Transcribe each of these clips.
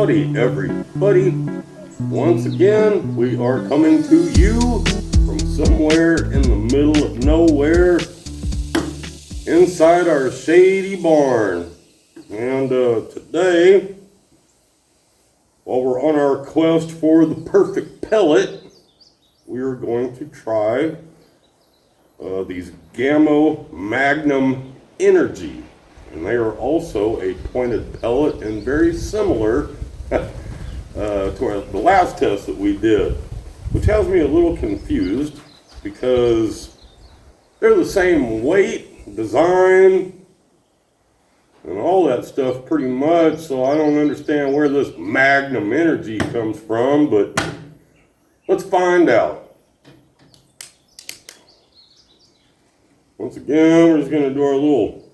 Howdy, everybody. Once again, we are coming to you from somewhere in the middle of nowhere inside our shady barn. And today, while we're on our quest for the perfect pellet, we are going to try these Gammo Magnum Energy. And they are also a pointed pellet and very similar to the last test that we did, which has me a little confused because they're the same weight, design, and all that stuff pretty much, so I don't understand where this Magnum Energy comes from, but let's find out. Once again, we're just going to do our little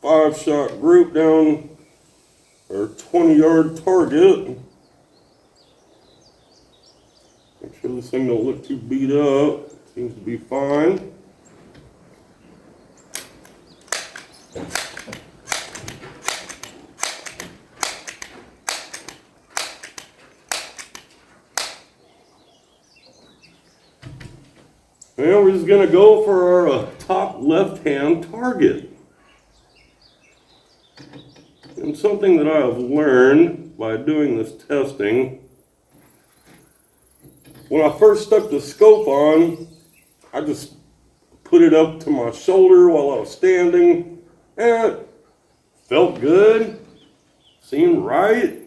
5-shot group down our 20-yard target. Make sure this thing don't look too beat up. Seems to be fine. And we're just going to go for our top left-hand target. And something that I have learned by doing this testing, when I first stuck the scope on, I just put it up to my shoulder while I was standing, and it felt good, seemed right.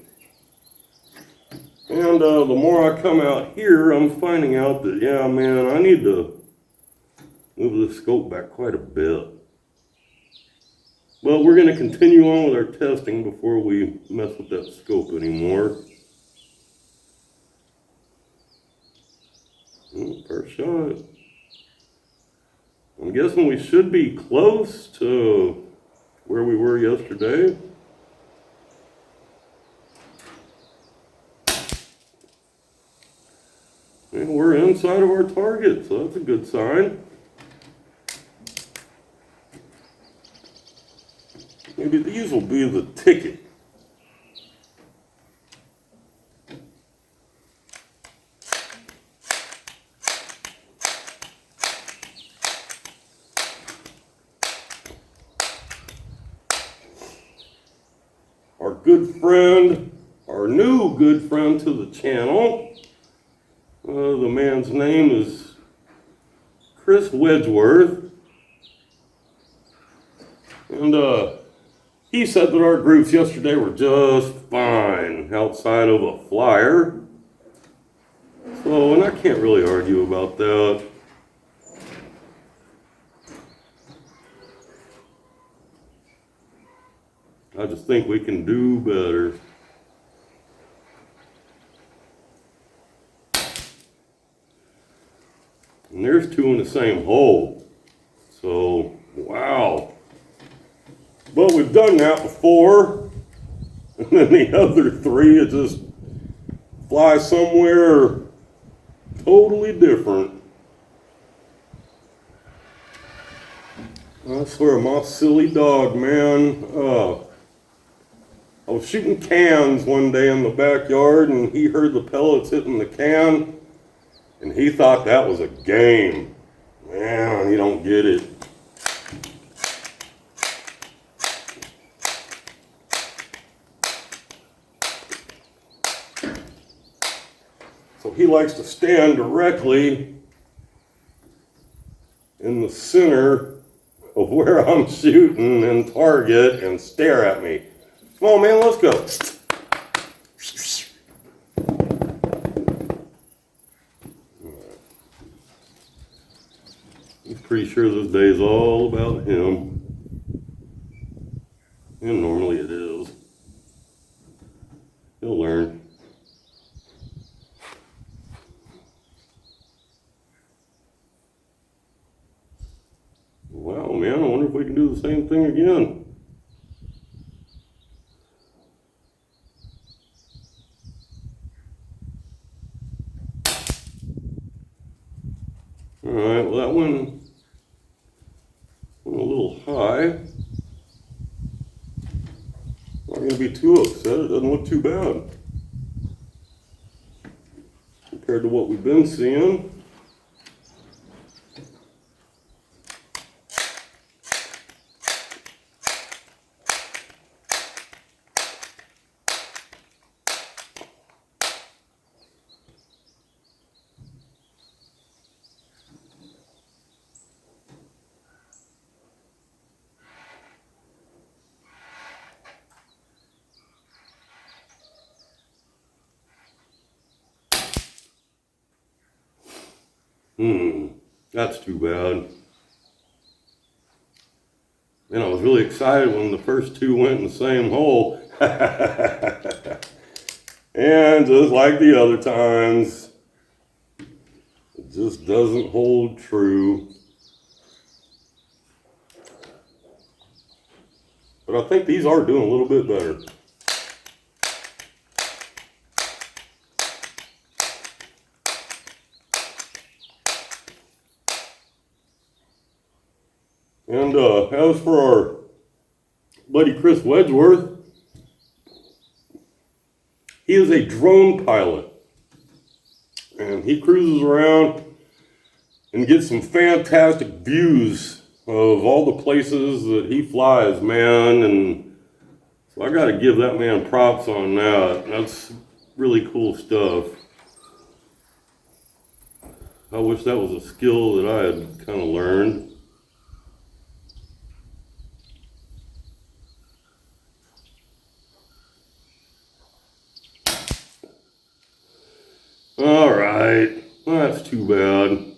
And the more I come out here, I'm finding out that, yeah, man, I need to move the scope back quite a bit. Well, we're going to continue on with our testing before we mess with that scope anymore. First shot. I'm guessing we should be close to where we were yesterday. And we're inside of our target, so that's a good sign. Maybe these will be the ticket. Our good friend, our new good friend to the channel, the man's name is Chris Wedgeworth. And he said that our groups yesterday were just fine outside of a flyer. So, and I can't really argue about that. I just think we can do better. And there's two in the same hole. So, wow. But we've done that before, and then the other three, it just flies somewhere totally different. I swear, my silly dog, man. I was shooting cans one day in the backyard, and he heard the pellets hitting the can, and he thought that was a game. Man, he don't get it. So he likes to stand directly in the center of where I'm shooting and target and stare at me. Come on, man, let's go. He's pretty sure this day's all about him. And normally it is. He'll learn. Wow, man, I wonder if we can do the same thing again. All right, well, that one went a little high. Not going to be too upset. It doesn't look too bad. compared to what we've been seeing. That's too bad. And I was really excited when the first two went in the same hole. And just like the other times, it just doesn't hold true. But I think these are doing a little bit better. And as for our buddy Chris Wedgeworth, he is a drone pilot. And he cruises around and gets some fantastic views of all the places that he flies, man. And so I got to give that man props on that. That's really cool stuff. I wish that was a skill that I had kind of learned. All right, well, that's too bad.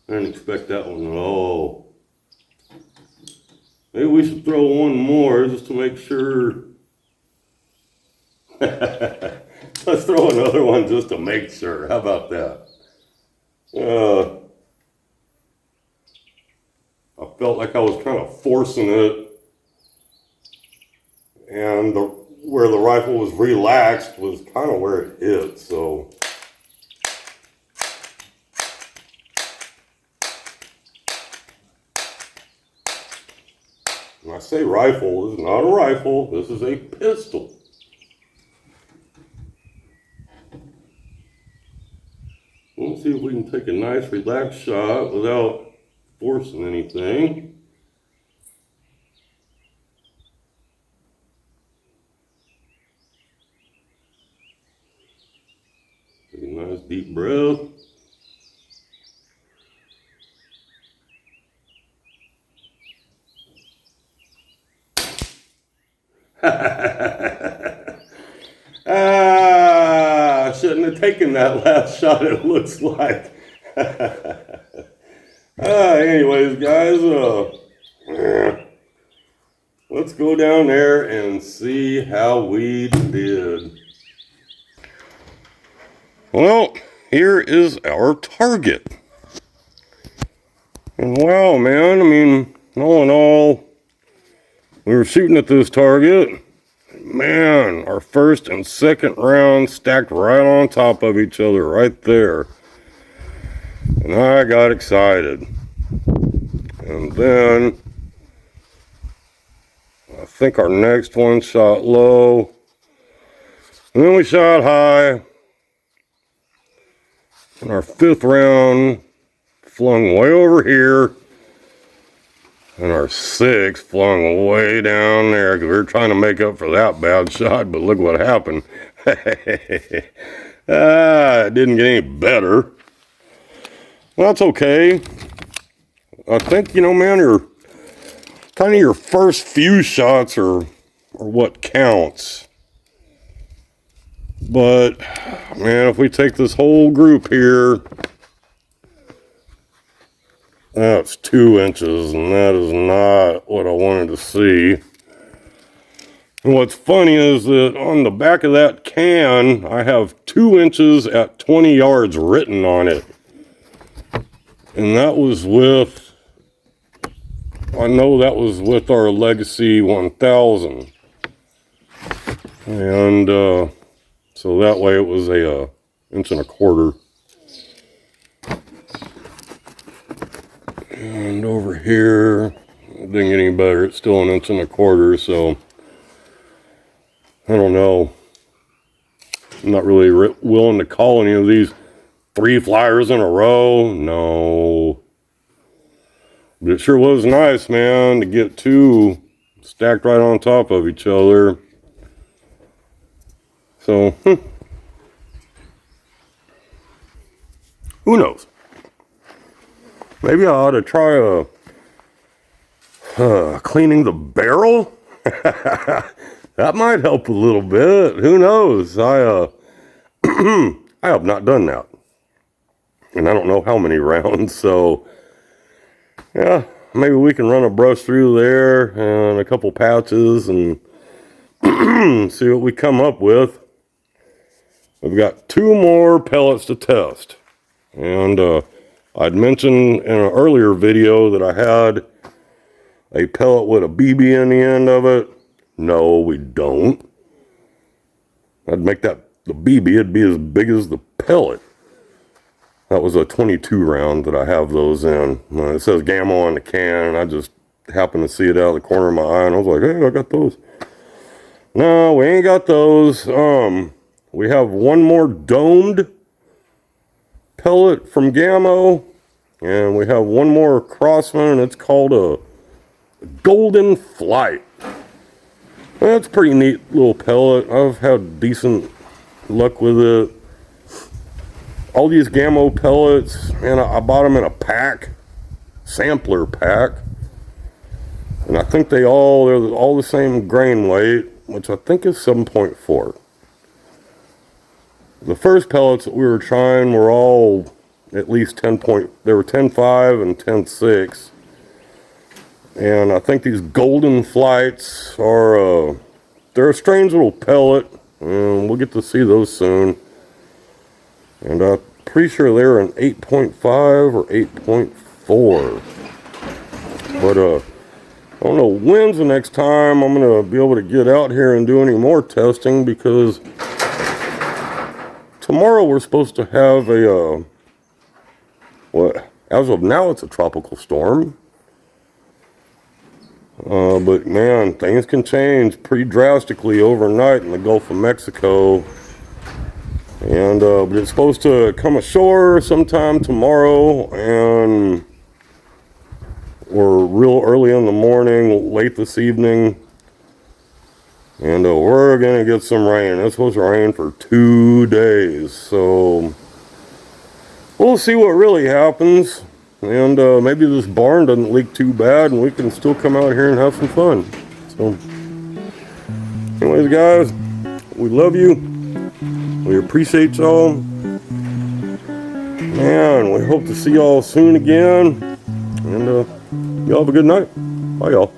I didn't expect that one at all. Maybe we should throw one more just to make sure. Let's throw another one just to make sure. How about that? I felt like I was kind of forcing it, and where the rifle was relaxed was kind of where it hit, so. When I say rifle, this is not a rifle, this is a pistol. Let's see if we can take a nice relaxed shot without forcing anything. Take a nice deep breath. I shouldn't have taken that last shot, it looks like. Anyways, guys, let's go down there and see how we did. Well, here is our target. And wow, man, I mean, all in all, we were shooting at this target. Man, our first and second round stacked right on top of each other right there. And I got excited. And then I think our next one shot low. And then we shot high. And our fifth round flung way over here. And our sixth flung way down there because we were trying to make up for that bad shot, but look what happened. It didn't get any better. Well, that's okay. I think, you know, man, your first few shots are what counts. But, man, if we take this whole group here, that's 2 inches, and that is not what I wanted to see. And what's funny is that on the back of that can, I have 2 inches at 20 yards written on it. And that was with, I know that was with our Legacy 1000. And so that way it was a 1.25 inches. And over here, it didn't get any better. It's still 1.25 inches, so I don't know. I'm not really willing to call any of these 3 flyers in a row. No. But it sure was nice, man, to get 2 stacked right on top of each other. So, who knows? Maybe I ought to try cleaning the barrel. That might help a little bit. Who knows? I have not done that, and I don't know how many rounds. So, yeah, maybe we can run a brush through there and a couple patches and see what we come up with. We've got 2 more pellets to test, and I'd mentioned in an earlier video that I had a pellet with a BB in the end of it. No, we don't. I'd make that the BB, it'd be as big as the pellet. That was a 22 round that I have those in. It says Gamma on the can, and I just happened to see it out of the corner of my eye, and I was like, hey, I got those. No, we ain't got those. We have 1 more domed pellet from Gamma, and we have 1 more Crossman, and it's called a Golden Flight. That's a pretty neat little pellet. I've had decent luck with it. All these Gamma pellets, and I bought them in a pack, sampler pack. And I think they're all the same grain weight, which I think is 7.4. The first pellets that we were trying were all at least 10 point, they were 10.5 and 10.6. And I think these Golden Flights are, they're a strange little pellet, and we'll get to see those soon. And I'm pretty sure they're an 8.5 or 8.4. But, I don't know when's the next time I'm going to be able to get out here and do any more testing, because tomorrow we're supposed to have a, as of now it's a tropical storm. But man, things can change pretty drastically overnight in the Gulf of Mexico. And, but it's supposed to come ashore sometime tomorrow, and we're real early in the morning, late this evening. And we're going to get some rain. It's supposed to rain for 2 days. So we'll see what really happens. And maybe this barn doesn't leak too bad, and we can still come out here and have some fun. So anyways, guys, we love you. We appreciate y'all. Man, we hope to see y'all soon again. And y'all have a good night. Bye, y'all.